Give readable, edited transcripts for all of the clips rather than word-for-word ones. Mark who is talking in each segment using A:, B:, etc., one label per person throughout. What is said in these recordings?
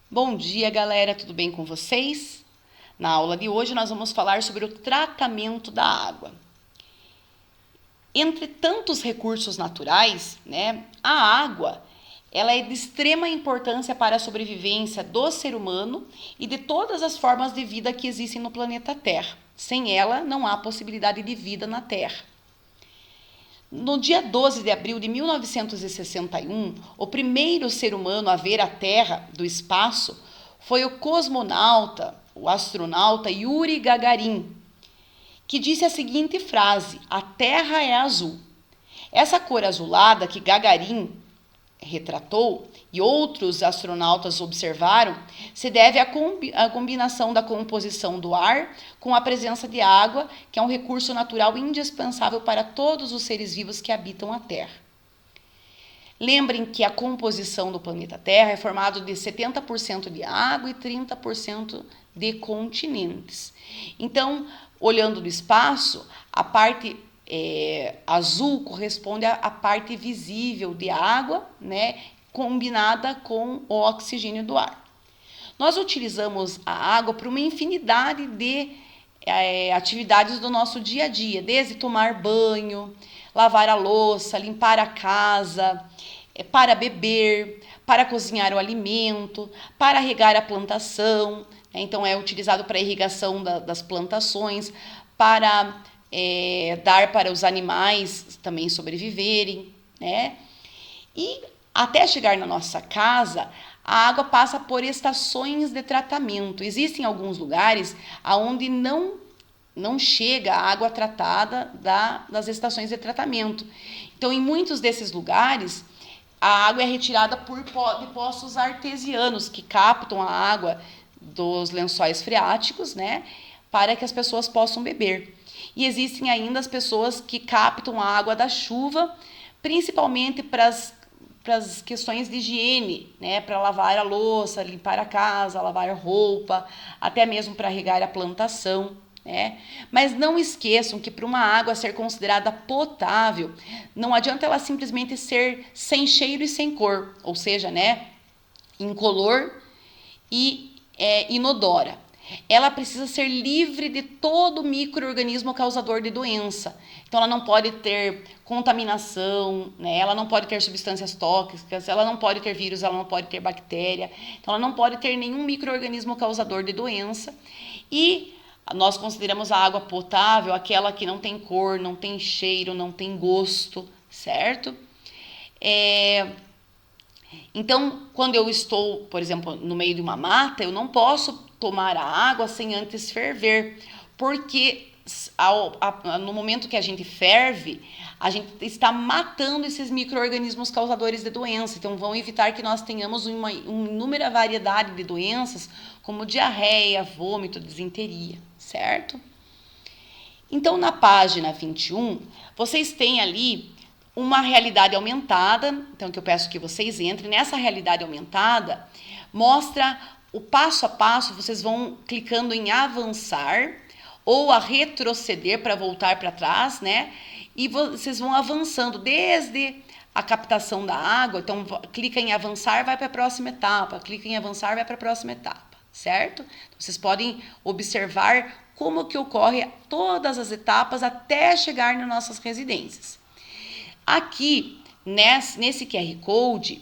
A: Bom dia, galera, tudo bem com vocês? Na aula de hoje nós vamos falar sobre o tratamento da água. Entre tantos recursos naturais, a água, ela é de extrema importância para a sobrevivência do ser humano e de todas as formas de vida que existem no planeta Terra. Sem ela, não há possibilidade de vida na Terra. No dia 12 de abril de 1961, o primeiro ser humano a ver a Terra do espaço foi o cosmonauta, o astronauta Yuri Gagarin, que disse a seguinte frase: "A Terra é azul". Essa cor azulada que Gagarin retratou e outros astronautas observaram se deve à combinação da composição do ar com a presença de água, que é um recurso natural indispensável para todos os seres vivos que habitam a Terra. Lembrem que a composição do planeta Terra é formada de 70% de água e 30% de continentes. Então, olhando do espaço, a parte azul corresponde à parte visível de água, combinada com o oxigênio do ar. Nós utilizamos a água para uma infinidade de atividades do nosso dia a dia, desde tomar banho, lavar a louça, limpar a casa, para beber, para cozinhar o alimento, para regar a plantação. Então, é utilizado para a irrigação das plantações, para dar para os animais também sobreviverem, E até chegar na nossa casa, a água passa por estações de tratamento. Existem alguns lugares onde não chega a água tratada das estações de tratamento. Então, em muitos desses lugares, a água é retirada de poços artesianos que captam a água dos lençóis freáticos, para que as pessoas possam beber. E existem ainda as pessoas que captam a água da chuva, principalmente para as questões de higiene, para lavar a louça, limpar a casa, lavar a roupa, até mesmo para regar a plantação. Mas não esqueçam que para uma água ser considerada potável, não adianta ela simplesmente ser sem cheiro e sem cor, ou seja, incolor e inodora. Ela precisa ser livre de todo micro-organismo causador de doença. Então, ela não pode ter contaminação, ela não pode ter substâncias tóxicas, ela não pode ter vírus, ela não pode ter bactéria. Então, ela não pode ter nenhum micro-organismo causador de doença. E nós consideramos a água potável aquela que não tem cor, não tem cheiro, não tem gosto, certo? Então, quando eu estou, por exemplo, no meio de uma mata, eu não posso tomar a água sem antes ferver, porque no momento que a gente ferve, a gente está matando esses micro-organismos causadores de doença. Então, vão evitar que nós tenhamos uma inúmera variedade de doenças, como diarreia, vômito, disenteria, certo? Então, na página 21, vocês têm ali uma realidade aumentada, então que eu peço que vocês entrem. Nessa realidade aumentada, mostra o passo a passo, vocês vão clicando em avançar ou a retroceder para voltar para trás, E vocês vão avançando desde a captação da água. Então, clica em avançar, vai para a próxima etapa, clica em avançar, vai para a próxima etapa, certo? Então, vocês podem observar como que ocorre todas as etapas até chegar nas nossas residências. Aqui, nesse QR Code,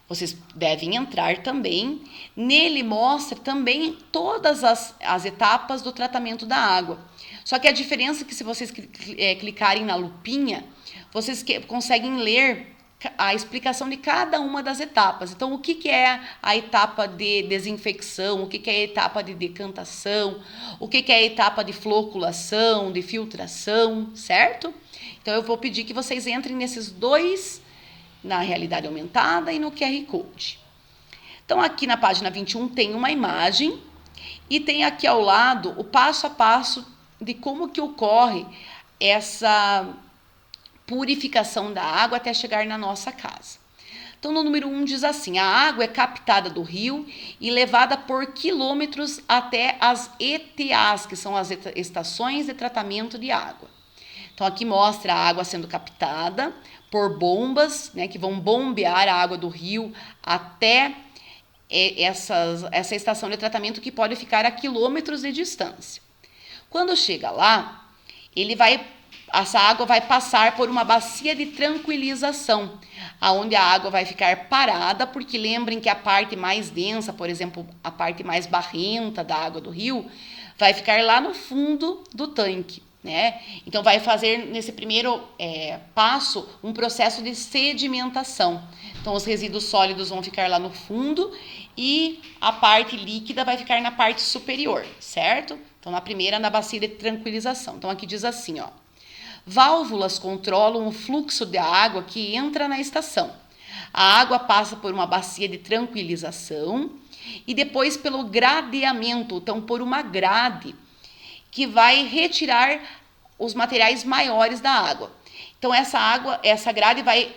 A: vocês devem entrar também. Nele mostra também todas as etapas do tratamento da água. Só que a diferença é que se vocês clicarem na lupinha, vocês conseguem ler a explicação de cada uma das etapas. Então, o que é a etapa de desinfecção, o que é a etapa de decantação, o que é a etapa de floculação, de filtração, certo? Então, eu vou pedir que vocês entrem nesses dois, na realidade aumentada e no QR Code. Então, aqui na página 21 tem uma imagem e tem aqui ao lado o passo a passo de como que ocorre essa purificação da água até chegar na nossa casa. Então, no número 1 diz assim: a água é captada do rio e levada por quilômetros até as ETAs, que são as estações de tratamento de água. Então, aqui mostra a água sendo captada por bombas, que vão bombear a água do rio até essa estação de tratamento que pode ficar a quilômetros de distância. Quando chega lá, essa água vai passar por uma bacia de tranquilização, aonde a água vai ficar parada, porque lembrem que a parte mais densa, por exemplo, a parte mais barrenta da água do rio, vai ficar lá no fundo do tanque, né? Então vai fazer nesse primeiro passo um processo de sedimentação. Então os resíduos sólidos vão ficar lá no fundo e a parte líquida vai ficar na parte superior, certo? Então na primeira, na bacia de tranquilização. Então aqui diz assim, ó: válvulas controlam o fluxo da água que entra na estação. A água passa por uma bacia de tranquilização e depois pelo gradeamento, então por uma grade que vai retirar os materiais maiores da água. Então essa grade vai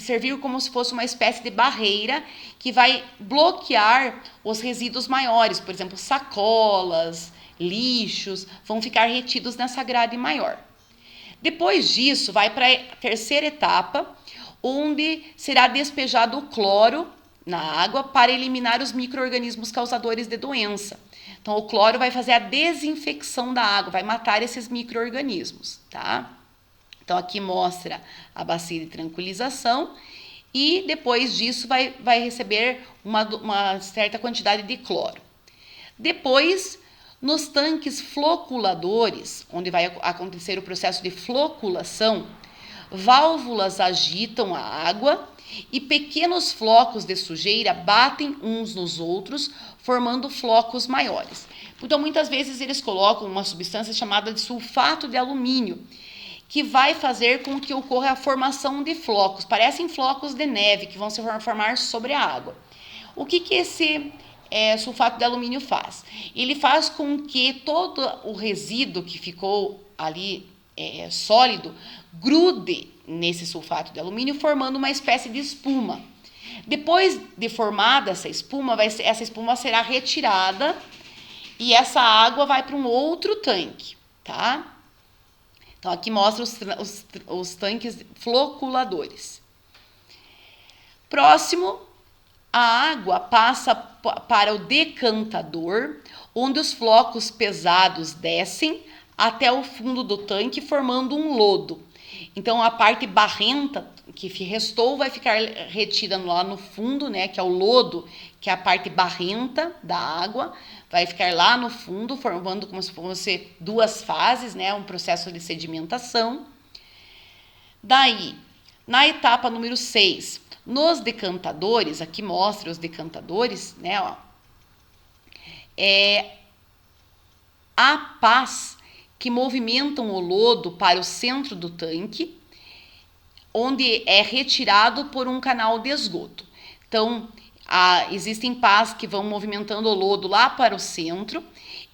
A: servir como se fosse uma espécie de barreira que vai bloquear os resíduos maiores, por exemplo, sacolas, lixos, vão ficar retidos nessa grade maior. Depois disso, vai para a terceira etapa, onde será despejado o cloro na água para eliminar os micro-organismos causadores de doença. Então, o cloro vai fazer a desinfecção da água, vai matar esses micro-organismos, tá? Então, aqui mostra a bacia de tranquilização e depois disso vai receber uma certa quantidade de cloro. Depois, nos tanques floculadores, onde vai acontecer o processo de floculação, válvulas agitam a água e pequenos flocos de sujeira batem uns nos outros, formando flocos maiores. Então, muitas vezes eles colocam uma substância chamada de sulfato de alumínio, que vai fazer com que ocorra a formação de flocos. Parecem flocos de neve que vão se formar sobre a água. O que esse sulfato de alumínio faz? Ele faz com que todo o resíduo que ficou ali sólido grude nesse sulfato de alumínio, formando uma espécie de espuma. Depois de formada essa espuma será retirada e essa água vai para um outro tanque, tá? Então, aqui mostra os tanques floculadores. Próximo, a água passa para o decantador, onde os flocos pesados descem até o fundo do tanque, formando um lodo. Então, a parte barrenta que restou vai ficar retida lá no fundo, né, que é o lodo, que é a parte barrenta da água, vai ficar lá no fundo, formando como se fosse duas fases, né, um processo de sedimentação. Daí, na etapa número 6, nos decantadores, aqui mostra os decantadores, né, ó, há pás que movimentam o lodo para o centro do tanque, onde é retirado por um canal de esgoto. Então, existem pás que vão movimentando o lodo lá para o centro,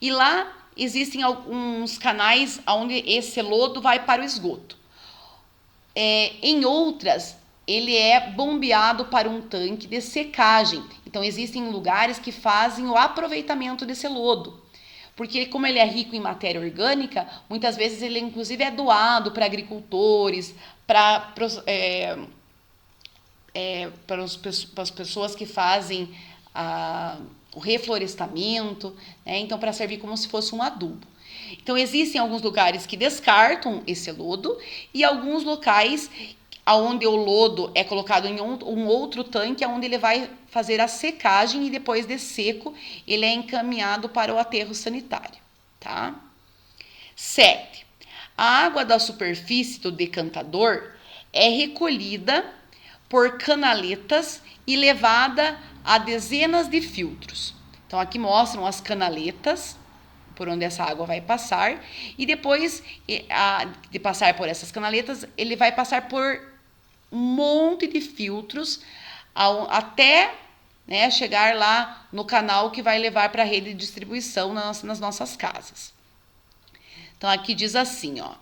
A: e lá existem alguns canais onde esse lodo vai para o esgoto. Em outras, ele é bombeado para um tanque de secagem. Então, existem lugares que fazem o aproveitamento desse lodo. Porque como ele é rico em matéria orgânica, muitas vezes ele inclusive é doado para agricultores, para as pessoas que fazem o reflorestamento, né? Então para servir como se fosse um adubo. Então existem alguns lugares que descartam esse lodo e alguns locais onde o lodo é colocado em um outro tanque, onde ele vai fazer a secagem e depois de seco, ele é encaminhado para o aterro sanitário, tá? 7. A água da superfície do decantador é recolhida por canaletas e levada a dezenas de filtros. Então, aqui mostram as canaletas por onde essa água vai passar e depois de passar por essas canaletas, ele vai passar por um monte de filtros até, né, chegar lá no canal que vai levar para a rede de distribuição nas nossas casas. Então, aqui diz assim, ó,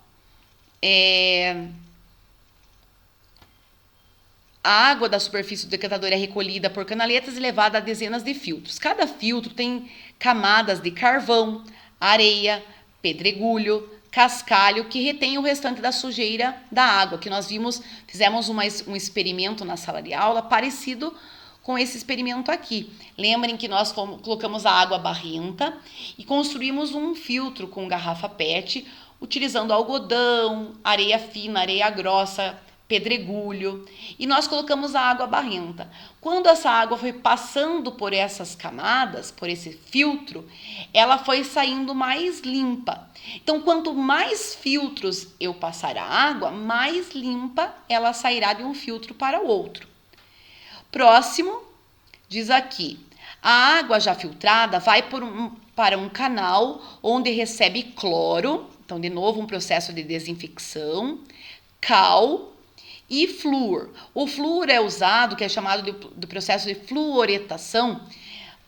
A: a água da superfície do decantador é recolhida por canaletas e levada a dezenas de filtros. Cada filtro tem camadas de carvão, areia, pedregulho, cascalho, que retém o restante da sujeira da água, que nós fizemos um experimento na sala de aula parecido com esse experimento aqui. Lembrem que nós colocamos a água barrenta e construímos um filtro com garrafa PET, utilizando algodão, areia fina, areia grossa, pedregulho, e nós colocamos a água barrenta. Quando essa água foi passando por essas camadas, por esse filtro, ela foi saindo mais limpa. Então, quanto mais filtros eu passar a água, mais limpa ela sairá de um filtro para o outro. Próximo, diz aqui, a água já filtrada vai para um canal onde recebe cloro, então, de novo, um processo de desinfecção, cal e flúor. O flúor é usado, que é chamado do processo de fluoretação,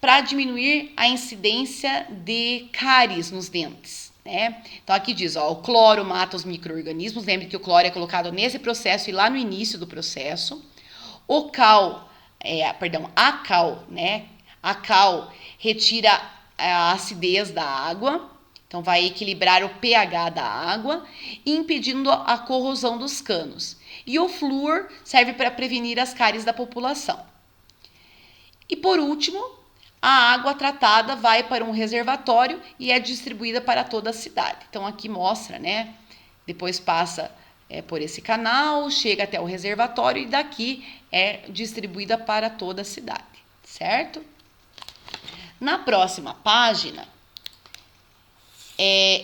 A: para diminuir a incidência de cáries nos dentes, né? Então, aqui diz, ó, o cloro mata os micro-organismos. Lembre que o cloro é colocado nesse processo e lá no início do processo. O cal, a cal, né? A cal retira a acidez da água, então vai equilibrar o pH da água, impedindo a corrosão dos canos. E o flúor serve para prevenir as cáries da população. E por último, a água tratada vai para um reservatório e é distribuída para toda a cidade. Então aqui mostra, né? Depois passa por esse canal, chega até o reservatório e daqui é distribuída para toda a cidade, certo? Na próxima página,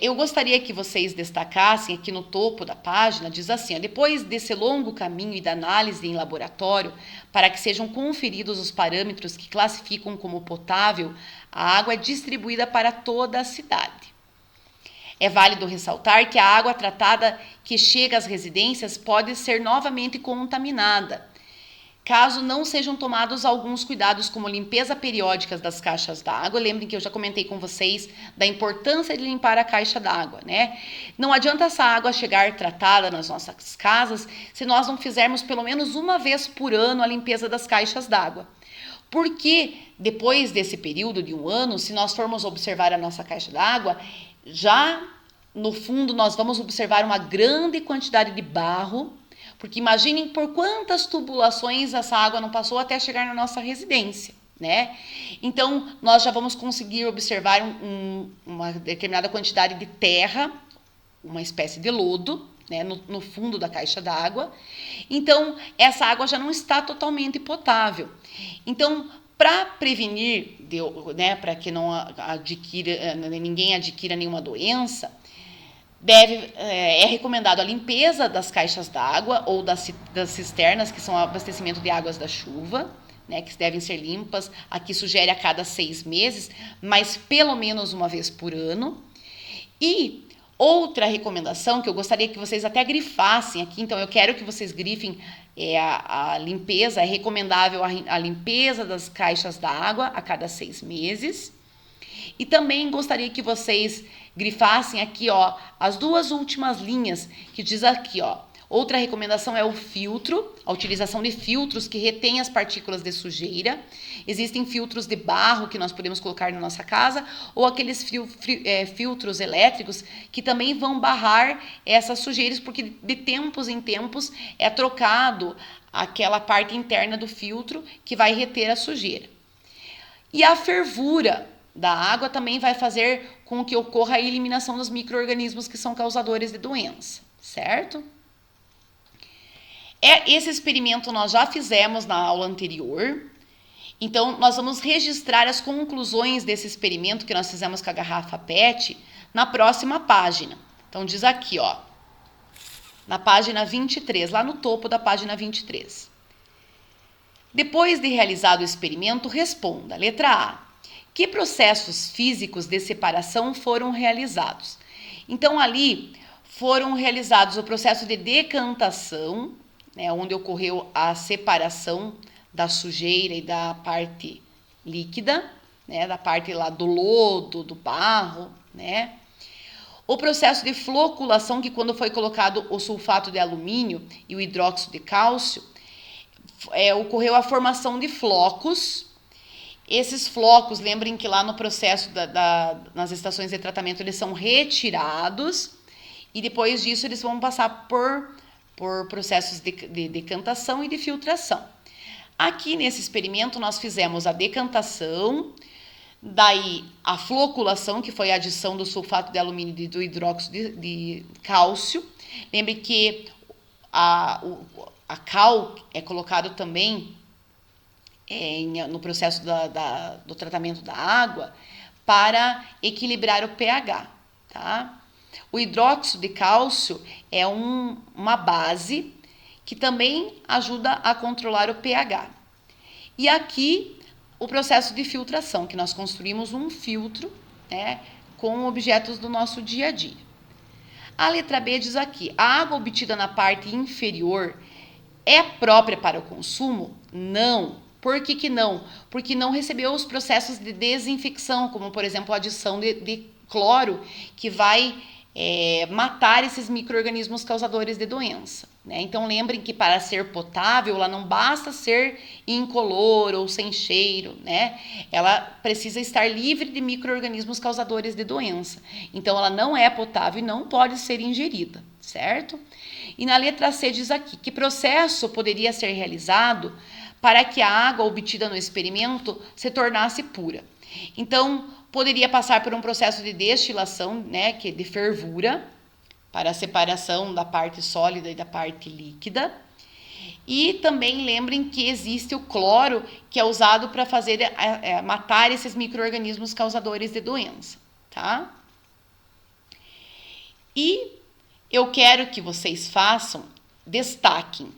A: eu gostaria que vocês destacassem aqui no topo da página, diz assim, ó, depois desse longo caminho e da análise em laboratório, para que sejam conferidos os parâmetros que classificam como potável, a água é distribuída para toda a cidade. É válido ressaltar que a água tratada que chega às residências pode ser novamente contaminada, caso não sejam tomados alguns cuidados, como limpeza periódica das caixas d'água. Lembrem que eu já comentei com vocês da importância de limpar a caixa d'água, né? Não adianta essa água chegar tratada nas nossas casas se nós não fizermos pelo menos uma vez por ano a limpeza das caixas d'água. Porque depois desse período de 1 ano, se nós formos observar a nossa caixa d'água, já no fundo nós vamos observar uma grande quantidade de barro, porque imaginem por quantas tubulações essa água não passou até chegar na nossa residência, né? Então, nós já vamos conseguir observar uma determinada quantidade de terra, uma espécie de lodo, né, no fundo da caixa d'água. Então, essa água já não está totalmente potável. Então, para prevenir, para que ninguém adquira nenhuma doença, é recomendado a limpeza das caixas d'água ou das cisternas, que são abastecimento de águas da chuva, né, que devem ser limpas. Aqui sugere a cada 6 meses, mas pelo menos uma vez por ano. E outra recomendação que eu gostaria que vocês até grifassem aqui, então eu quero que vocês grifem a limpeza, é recomendável a limpeza das caixas d'água a cada 6 meses. E também gostaria que vocês grifassem aqui, ó, as 2 últimas linhas que diz aqui, ó. Outra recomendação é o filtro, a utilização de filtros que retêm as partículas de sujeira. Existem filtros de barro que nós podemos colocar na nossa casa, ou aqueles filtros elétricos que também vão barrar essas sujeiras, porque de tempos em tempos é trocado aquela parte interna do filtro que vai reter a sujeira. E a fervura da água também vai fazer com que ocorra a eliminação dos micro-organismos que são causadores de doença, certo? Esse experimento nós já fizemos na aula anterior, então nós vamos registrar as conclusões desse experimento que nós fizemos com a garrafa PET na próxima página. Então diz aqui, ó, na página 23, lá no topo da página 23. Depois de realizado o experimento, responda, letra A. Que processos físicos de separação foram realizados? Então, ali foram realizados o processo de decantação, né, onde ocorreu a separação da sujeira e da parte líquida, né, da parte lá do lodo, do barro, né? O processo de floculação, que quando foi colocado o sulfato de alumínio e o hidróxido de cálcio, ocorreu a formação de flocos. Esses flocos, lembrem que lá no processo nas estações de tratamento, eles são retirados e depois disso eles vão passar por processos de decantação e de filtração. Aqui nesse experimento nós fizemos a decantação, daí a floculação, que foi a adição do sulfato de alumínio e do hidróxido de cálcio. Lembre que a cal é colocado também no processo do tratamento da água para equilibrar o pH, tá? O hidróxido de cálcio é uma base que também ajuda a controlar o pH. E aqui o processo de filtração, que nós construímos um filtro, né, com objetos do nosso dia a dia. A letra B diz aqui, a água obtida na parte inferior é própria para o consumo? Não. Por que não? Porque não recebeu os processos de desinfecção, como, por exemplo, a adição de cloro, que vai matar esses micro-organismos causadores de doença, né? Então, lembrem que para ser potável, ela não basta ser incolor ou sem cheiro, né? Ela precisa estar livre de micro-organismos causadores de doença. Então, ela não é potável e não pode ser ingerida, certo? E na letra C diz aqui, que processo poderia ser realizado para que a água obtida no experimento se tornasse pura? Então, poderia passar por um processo de destilação, né, que é de fervura, para a separação da parte sólida e da parte líquida. E também lembrem que existe o cloro, que é usado para matar esses micro-organismos causadores de doença, tá? E eu quero que vocês destaquem.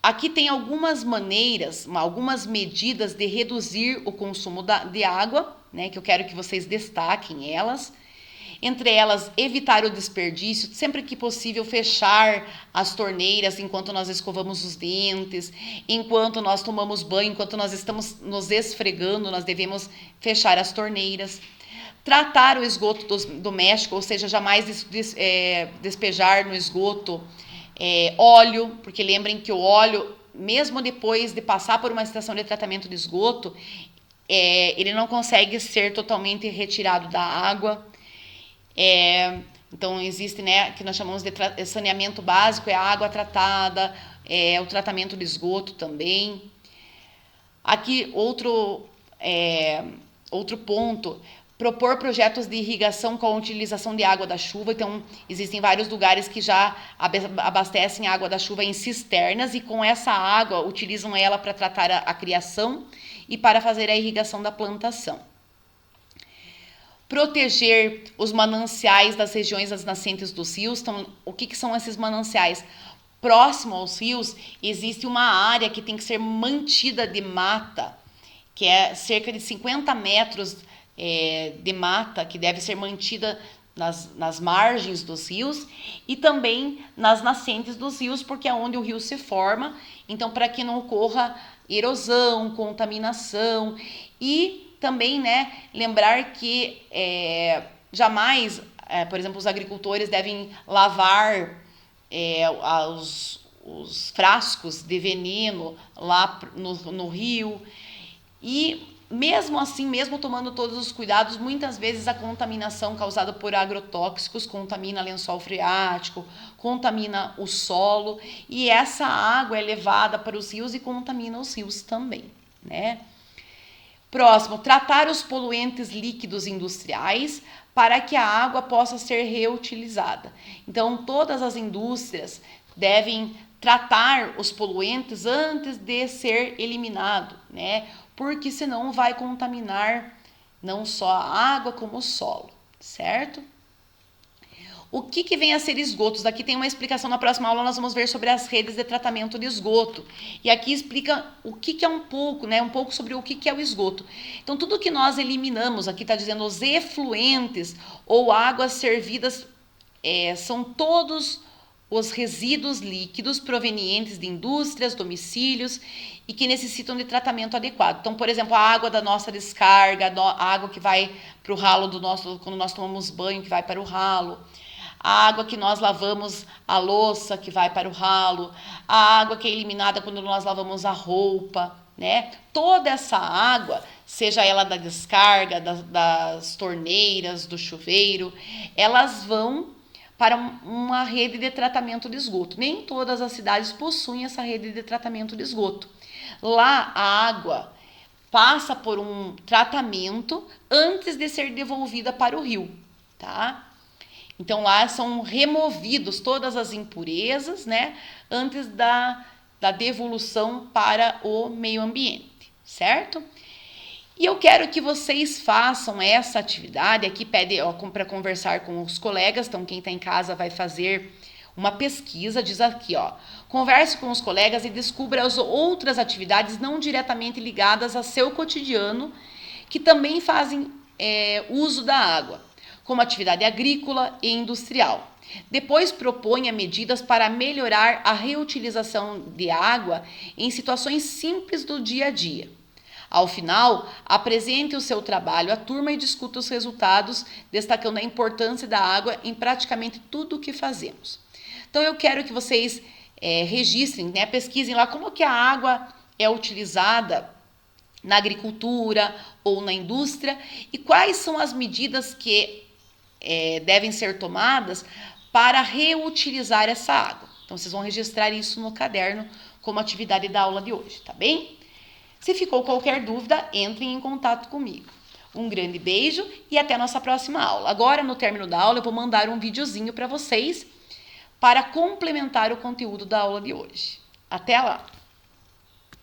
A: Aqui tem algumas maneiras, algumas medidas de reduzir o consumo de água, né, que eu quero que vocês destaquem elas. Entre elas, evitar o desperdício, sempre que possível fechar as torneiras enquanto nós escovamos os dentes, enquanto nós tomamos banho, enquanto nós estamos nos esfregando, nós devemos fechar as torneiras. Tratar o esgoto doméstico, ou seja, jamais despejar no esgoto óleo, porque lembrem que o óleo, mesmo depois de passar por uma estação de tratamento de esgoto, ele não consegue ser totalmente retirado da água. Então, existe, né, que nós chamamos de saneamento básico, é a água tratada, o tratamento de esgoto também. Aqui, outro ponto, propor projetos de irrigação com a utilização de água da chuva. Então, existem vários lugares que já abastecem a água da chuva em cisternas e com essa água utilizam ela para tratar a criação e para fazer a irrigação da plantação. Proteger os mananciais das regiões das nascentes dos rios. Então, o que são esses mananciais? Próximo aos rios, existe uma área que tem que ser mantida de mata, que é cerca de 50 metros de mata, que deve ser mantida nas margens dos rios e também nas nascentes dos rios, porque é onde o rio se forma. Então, para que não ocorra erosão, contaminação e também, né, lembrar que jamais, por exemplo, os agricultores devem lavar os frascos de veneno lá no rio. E mesmo assim, mesmo tomando todos os cuidados, muitas vezes a contaminação causada por agrotóxicos contamina lençol freático, contamina o solo, e essa água é levada para os rios e contamina os rios também, né? Próximo, tratar os poluentes líquidos industriais para que a água possa ser reutilizada. Então, todas as indústrias devem tratar os poluentes antes de ser eliminado, né? Porque senão vai contaminar não só a água como o solo, certo? O que vem a ser esgotos? Aqui tem uma explicação, na próxima aula nós vamos ver sobre as redes de tratamento de esgoto. E aqui explica o que é um pouco, né? Um pouco sobre o que é o esgoto. Então, tudo que nós eliminamos, aqui está dizendo os efluentes ou águas servidas, são todos os resíduos líquidos provenientes de indústrias, domicílios e que necessitam de tratamento adequado. Então, por exemplo, a água da nossa descarga, a água que vai para o ralo quando nós tomamos banho, que vai para o ralo, a água que nós lavamos a louça, que vai para o ralo, a água que é eliminada quando nós lavamos a roupa, né? Toda essa água, seja ela da descarga, das torneiras, do chuveiro, elas vão para uma rede de tratamento de esgoto. Nem todas as cidades possuem essa rede de tratamento de esgoto. Lá a água passa por um tratamento antes de ser devolvida para o rio, tá? Então lá são removidos todas as impurezas, né, antes da devolução para o meio ambiente, certo? E eu quero que vocês façam essa atividade, aqui pede para conversar com os colegas, então quem está em casa vai fazer uma pesquisa, diz aqui, ó, converse com os colegas e descubra as outras atividades não diretamente ligadas ao seu cotidiano, que também fazem uso da água, como atividade agrícola e industrial. Depois proponha medidas para melhorar a reutilização de água em situações simples do dia a dia. Ao final, apresente o seu trabalho à turma e discuta os resultados, destacando a importância da água em praticamente tudo o que fazemos. Então, eu quero que vocês registrem, né, pesquisem lá como que a água é utilizada na agricultura ou na indústria e quais são as medidas que devem ser tomadas para reutilizar essa água. Então, vocês vão registrar isso no caderno como atividade da aula de hoje, tá bem? Se ficou qualquer dúvida, entrem em contato comigo. Um grande beijo e até a nossa próxima aula. Agora, no término da aula, eu vou mandar um videozinho para vocês para complementar o conteúdo da aula de hoje. Até lá!